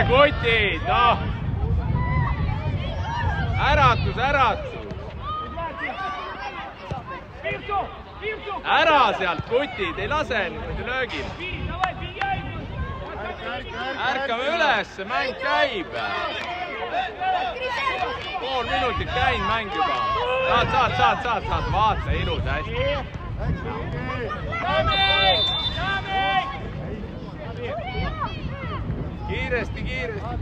kutid, noh! Äratus! Ära sealt, kutid, ei lase niimoodi löögil. Ärkame üles, mäng käib. Pool minutit käin mäng juba. Saad, vaata, ilus, hästi. Kiiresti. Saad.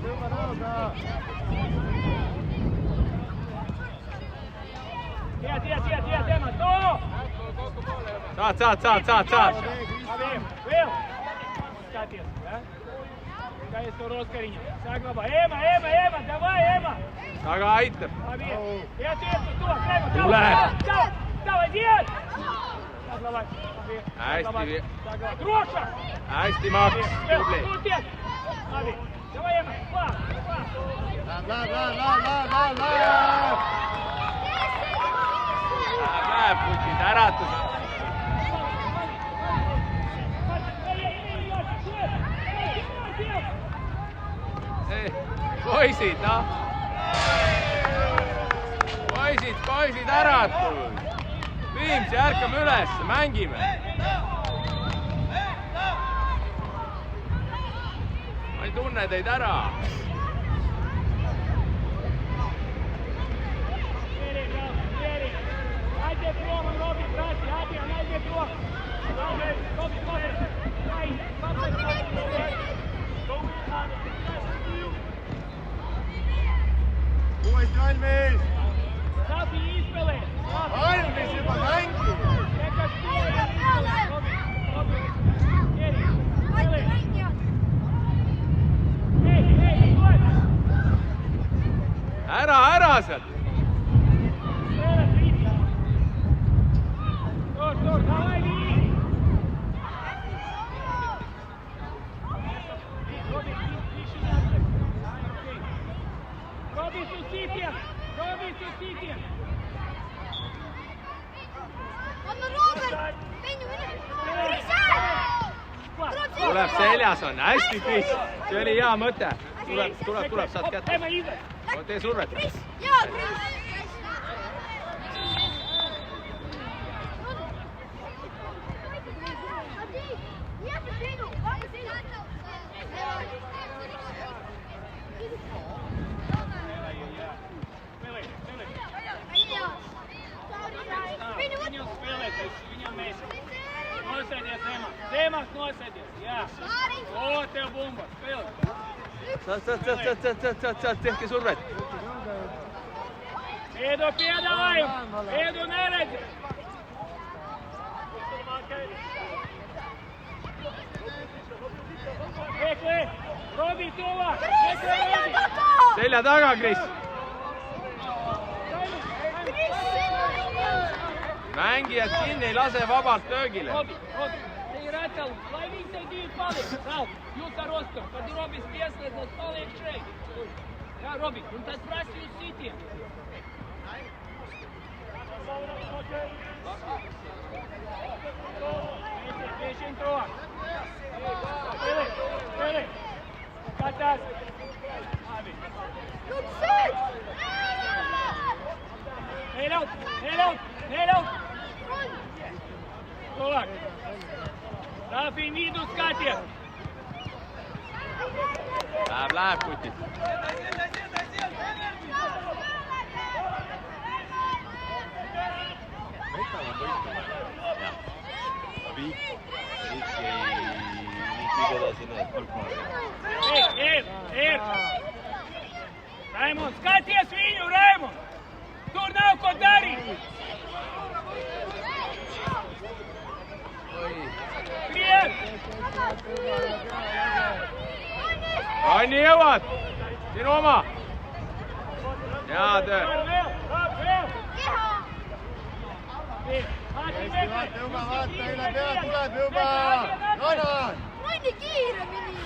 Taga aitab. Tule! Hästi, Maks. Läheb kutid, äratus. Poisid, noh! Poisid, äratus! Viimsi, ärkame üles, mängime! Ma ei tunne teid ära! Uuesti valmis! Sabi ispele! Valmis juba mängi! Ära sealt! Tuleb seljas on, hästi Kris, see oli hea mõte. Tuleb, saad kätte. Tee survet. Jaa, Kris! Zemas nosēdies, jā. O, tev bumba, spēlē. Saad, tehke survet. Edu piedāvājumu, Edu neredzi. Ekli, Robi tuvāk. Selja taga, Kris. Mängijad kinni, ei lase vabalt löögile. Robi, te ir atelu, lai viņi te divi paliek. Ralf, jūs ar Oskaru, kad Robis pieslēdzot, paliek šeit. Jā, Robi, un tad prasa jūs sitiem. Piešķiņ tuvāk. Spēlē. Skatās. Neļaut. Tuvāk. Rāfiņ vidu skaties. Läheb, kutid. Viik ei edasi need. Ir. Raimond, skaties viņu, Raimond! Tur nav ko darīt! Kriet! Aini jõuad! Sinu oma! Hea töö! Vaata üle pea, tuleb juba! Jonas! Mõni kiiremini!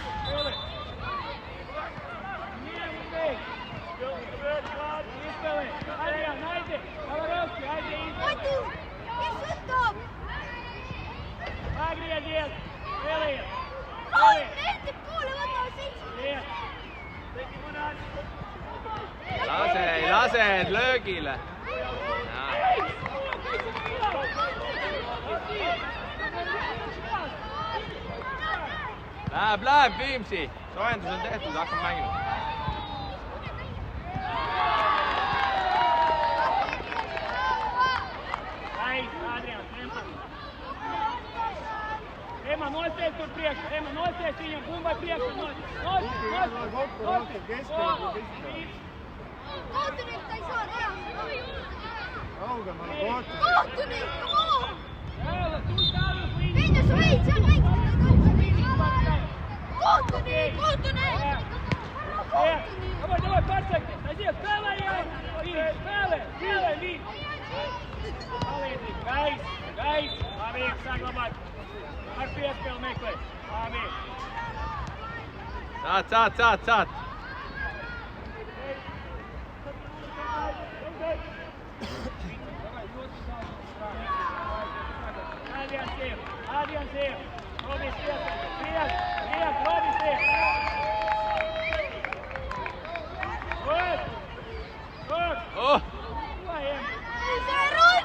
Matu, kes võtab? Agriezies! Vēlies! Nendib kooli, võtavad seitsi! löögile. Läheb Viimsi. Soojendus on tehtud, hakkab mängima. Ema, nosties tur priekšu, Ema, nosties viņam, bumbai priekšu, nosties. Kohtunik ta ei saa teha. Kaugemale kohtunik. Kohtunik, oo! Kohtunik! Venja, sa võid seal mängida. Kohtunik! Kohtunik! Давай, подсекти! Назад, правая! Правая, Вик! Guys, labi, saglabāt. Ar piespēli meklē. Labi. Sāt. Adrian sev. Robis piespēli. Priek, Robis sev. Good. Oh! See run!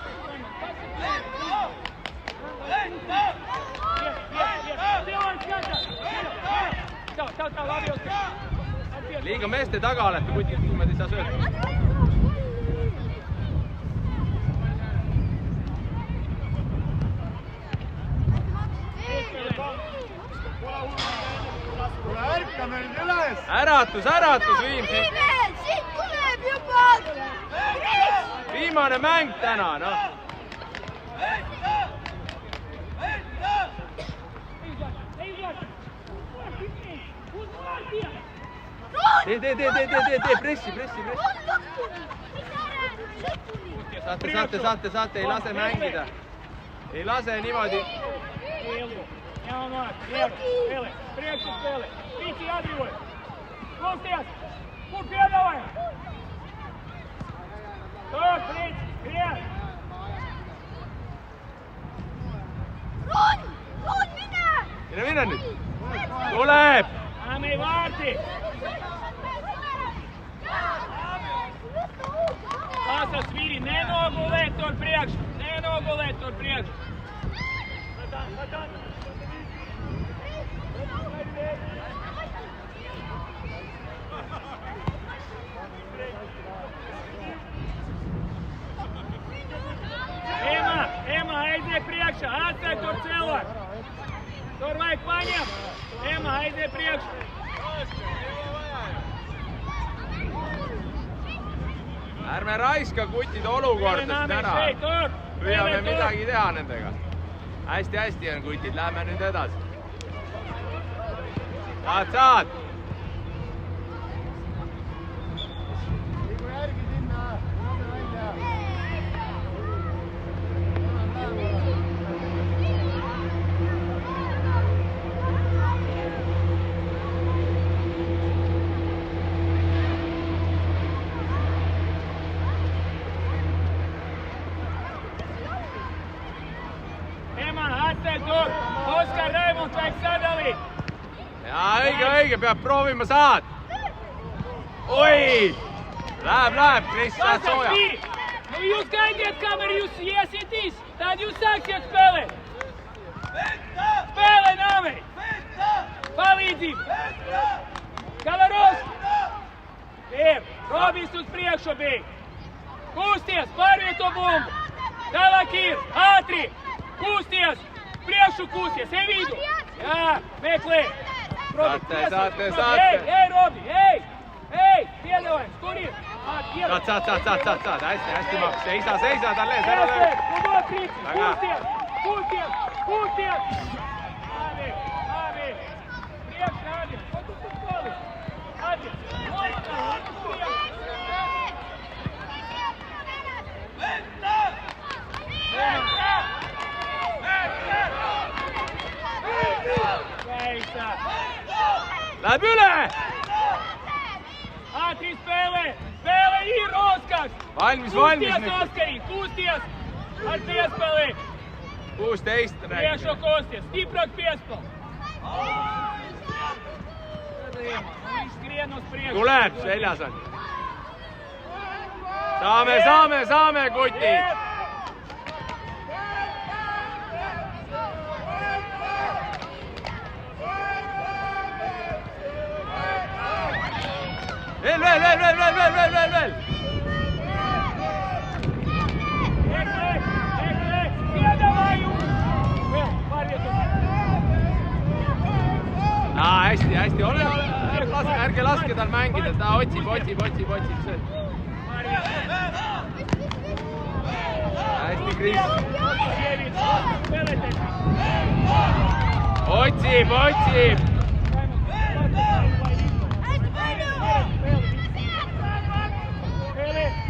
Liiga meeste taga olete, kutid, kui me ei saa sööta. Kuule, ärkame nüüd üles! Äratus, Viimsi! Siit tuleb juba! Viimane mäng täna, noh. Tee, pressi. Saate, ei lase mängida. Ei lase niimoodi. Priekšu spēle. Visi atbrīvoja. Nosties. Kur piedāvāja? Tur, skrien. Run, mine! Mine nüüd. Tuleb! Ame vārti. Pasas vīri, nenogulēt tur priekšu. Ema, aizie priekšā, atstāj tur cilvēku. Tur vajag paņemt. Ema, aizie priekšā. Ärme raiska kutid olukordast ära. Püüame midagi teha nendega. Hästi on kutid, lähme nüüd edasi. Saad! Liigu järgi sinna, lase välja. Ema, atstāj tur. Oskar Raimunds vajag sadalīt. Jaa, õige, peab proovima saad. Oi! Läheb, Kris, saad sooja. Nu jūs gaidiet, kamēr jūs iesitīs, tad jūs sāksiet spēlēt. Spēlē, Nāmei! Palīdzību! Galarovski! Robis uz priekšu bija. Kusties, pārvieto bumbu. Tālāk ir, ātri. Kusties, priekšu kusties, vidu. Jā, meklē. Saate. Ei, Robi, ei, piedāvājums, kur ir? Saad, hästi maks, seisa talle ees, ära löö. Kusties. Labi. Priekš, Adrian, ko tu tur pali? Adrian, Läheb üle! Ātri spēlē! Spēlē ir Oskars! Valmis! Kusties, Oskari! Kusties! Ar piespēlē! 16 Priekšo Kosties! Stiprāk piespēl! Viņš skrien uz priekšu! Tuleb, seljas on. Saame, kutid! Veel! Hästi, ärge laske tal mängida, ta otsib. Hästi, Kris. Otsib.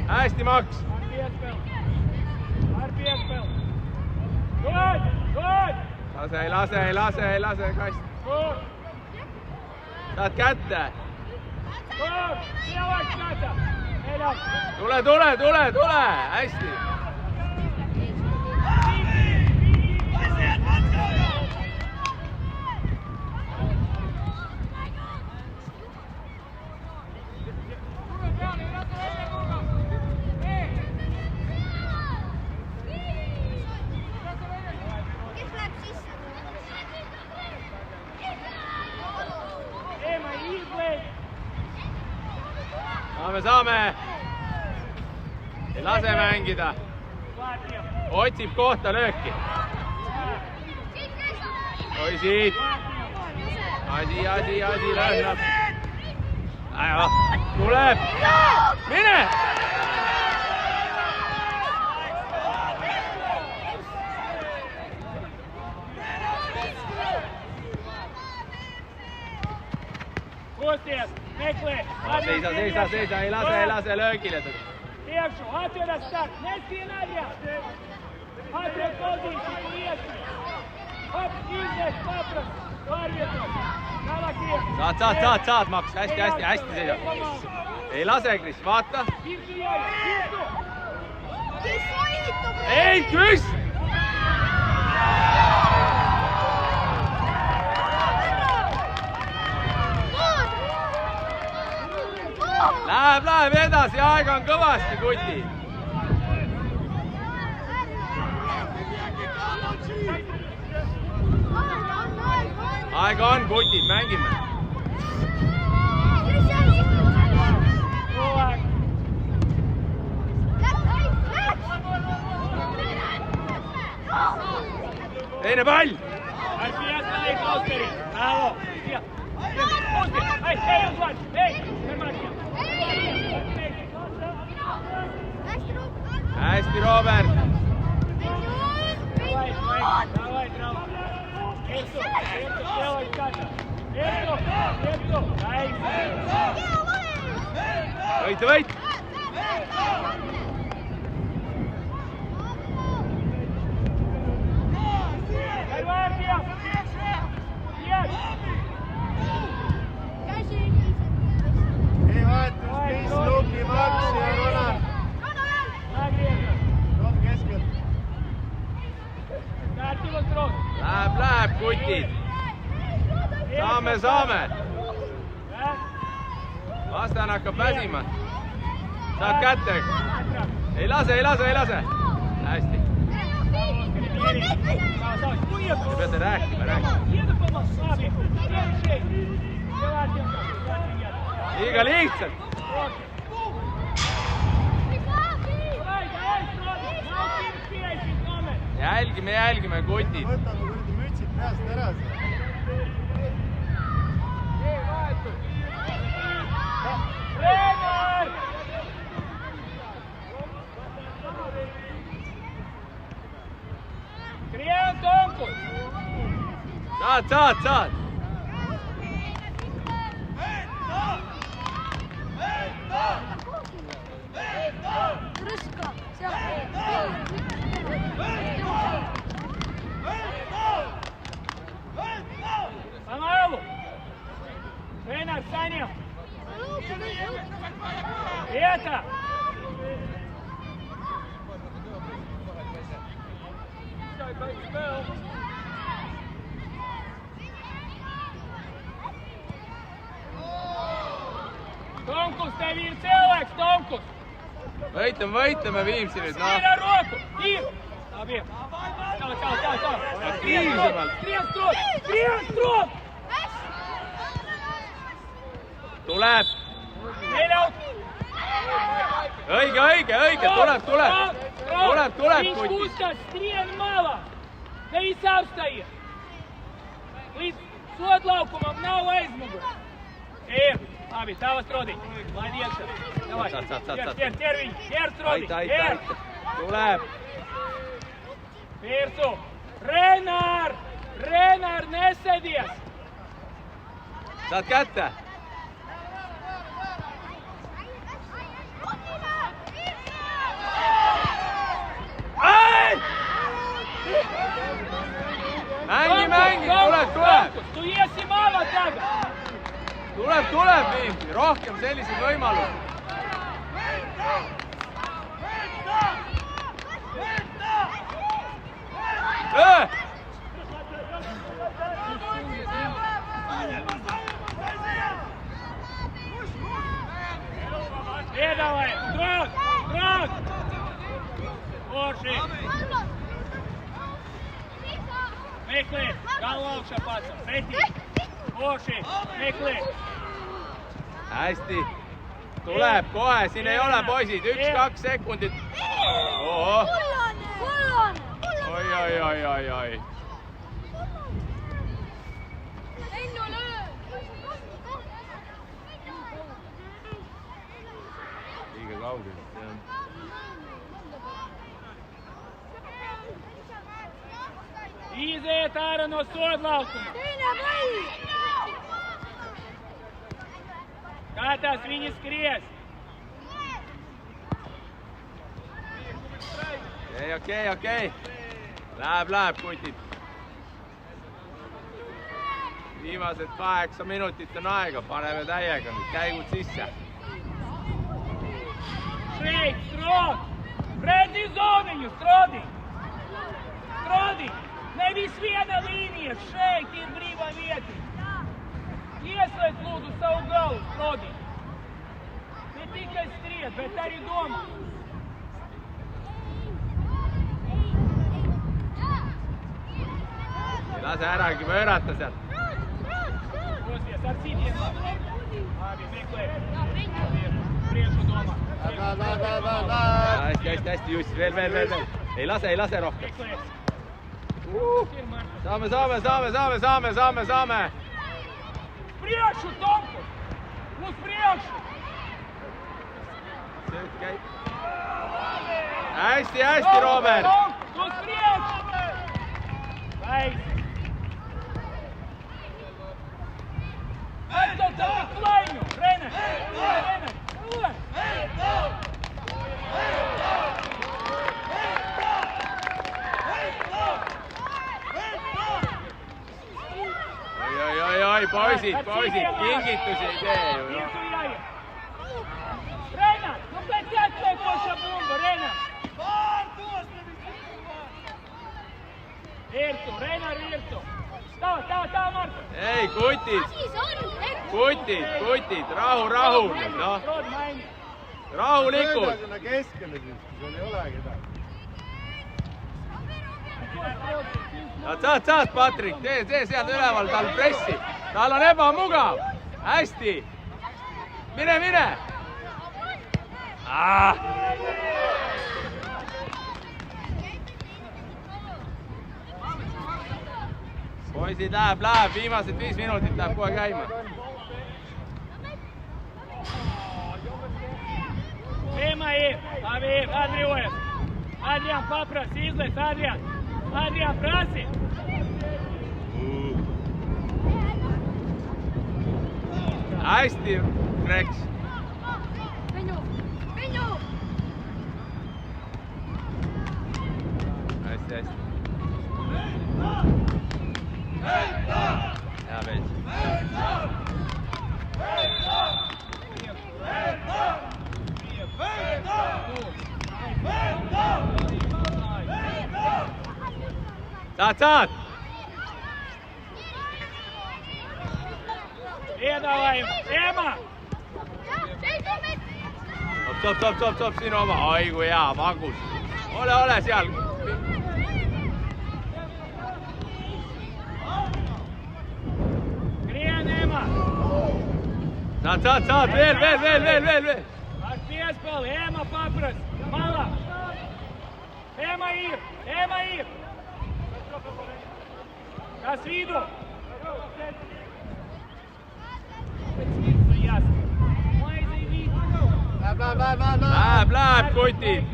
Hästi, Max. Lase kast. Saad kätte. Tule. Hästi. Saame. Ei lase mängida. Otsib kohta lööki. Oi siit. Asi lööb. Tuleb. Mine! Seisa, ei lase löögile teda. Saad, Max, hästi seisa. Ei lase, Kris, vaata. Ei, Kris! Läheb edasi, aega on kõvasti, kuti. Aega on, kutid, mängime. Teine pall! Hästi, Robert! Võit! Ei vahetus, Kris, Luki, Max ja Roland. Rob keskelt. Läheb, kutid. Saame. Vastane hakkab väsima. Saad kätte. Ei lase. Hästi. Te peate rääkima. Liiga lihtsalt. Jälgime, kutid. Võta mu kuradi mütsid peast ära. Saad. Тренер, Саня! Это! Tomkus, tev ir cilvēks, Tomkus! võitleme Viimsi nüüd, noh. Skira ruku, Iir! Abi. Tao. Aktiivsemalt. Skrien strop! Tuleb. Neljaut! Õige, tuleb. Tuleb, Viņš Kuti. uztas skrien malā. Nevis apstājies. Līdz sodlaukumam nav aizmuguri. Abi, tavas Rodi. Laid iekšā. Davai. Ķer viņu. Ķer Rodi. Ķer. Tuleb. Pirsu. Renar, nesēdies. Saad kätte. Mängi, tuleb. Tu iesi malā tagad. Tuleb Viimsi, rohkem selliseid võimalusi. Iedavai, strāk! Forši! Meklē, galvu augšā pats, pretī! Forši, meklē! Hästi. Tuleb kohe, siin ei ole poisid, 1-2 sekundit. Oho. Oi. Liiga kaugel. Iziet ārā no sodlaukuma! Skatās, viņi skries! Okei. Läheb, kutid. Viimased 8 minutit on aega, paneme täiega nüüd käigud sisse. Šeit, strod! Redzi zoniņu, strodi! Nevis viena līnija, šeit ir brīvā vieta. Ieslēdz lūdzu savu galu, strodi! Ne tikai skriet, bet arī domā. Lase äragi pöörata sealt. Prosies, ar sitiem. Abi, meklē. Priešu domā. Hästi, Jussi, veel. Ei lase rohkem. Meklē. Saame. Priešu, Tomku! Uz priešu! Sööt käib. Hästi, Robert! Uz priešu! Väikse! Atstot savu klaiņu! Rener! Oi, poisid, kingitusi ei tee ju. Rener, nu pēc atslēkoša bumba, Rener! Rener, tā, Marko! Ei, kutid, rahu, noh. Rahulikult. Sinna keskele siis, kui sul ei ole kedagi. Saad, Patrik, tee sealt üleval tal pressi. Tal on ebamugav. Hästi. Mine. Poisid läheb, viimased 5 minutit läheb kohe käima. Ema ir, Adrian, paprasti, izlēs, Adrian, prasi! Hästi, Rex. Viņu! Hästi. Hea mees. Saad! Iedāvājam! Ema! Stopp, sinu oma. Oi, kui hea, magus. Ole seal. Grien, Ema. Saad, veel. Ak piespēli, Ema papras. Malā. Ema ir. Kas vidu? Läheb, kutid.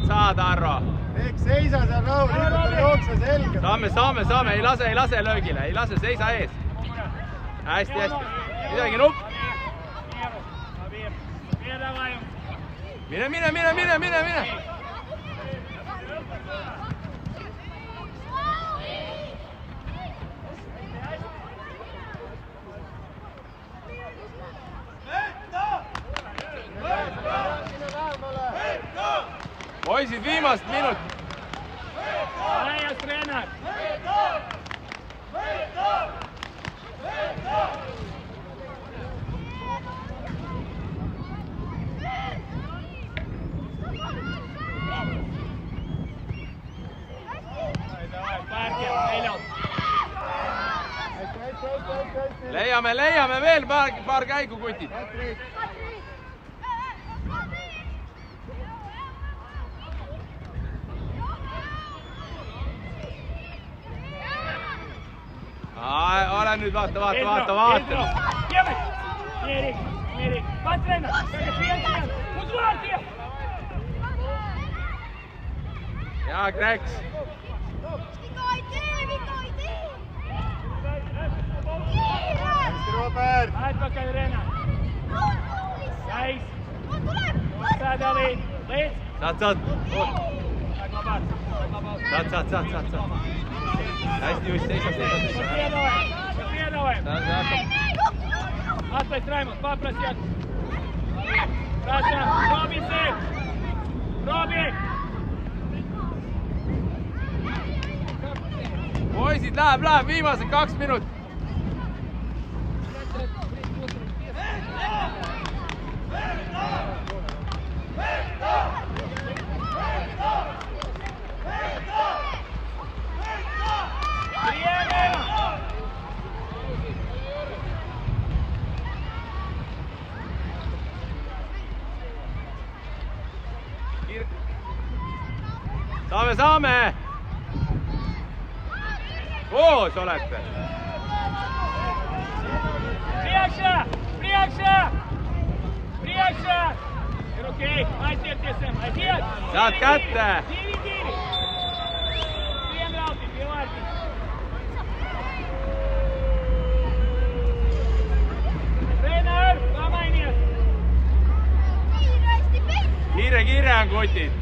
Saad, Arro. Eks seisa seal rahulikult, jookse selga. Saame, ei lase löögile, seisa ees. Hästi. Midagi nupp. Mine. Poisid viimast minut. Ajas treener. Leiame veel paar käigu, kutid. Ole nüüd, vaata. Erik, patrena, Ja, Kreks. Robert. Atpakaļ, Renā. Gais. Sadalīt. Līdz. Saad. Saglabāt. Saad. Hästi just, seisa. Piedāvājam. Atpēc Raimond, paprasiet. Prasa, Robi sev. Robi. Poisid, läheb, viimased 2 minut. Saame! Koos olete! Priekšā! Ir okei, aizieties, aiziet! Saad kätte! Divi! Vienrauti, pielārti! Trener, pamainies! Kiire on kutid!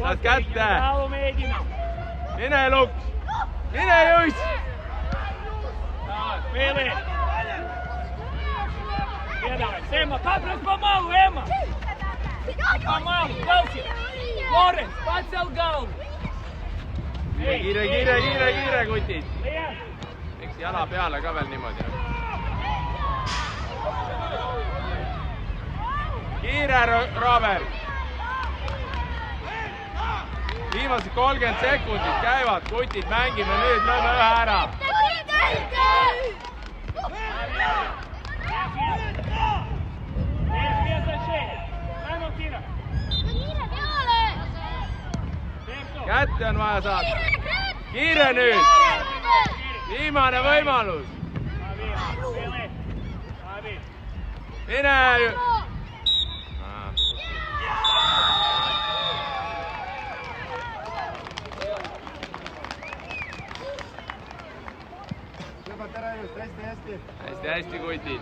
Saad kätte! Mine Luks! Mine Juss! Pēlē! Piedāvāj! Ema, paprast pa malu, Ema! Pa malu, klausies! Lorenz, pacel galvu! Kiire, kutid! Eks jala peale ka veel niimoodi. Kiire, Robert! Viimased 30 sekundit käivad, kutid, mängime nüüd, lööme ühe ära. Kätte on vaja saada. Kiire nüüd. Viimane võimalus. Mine! Hästi, kutid.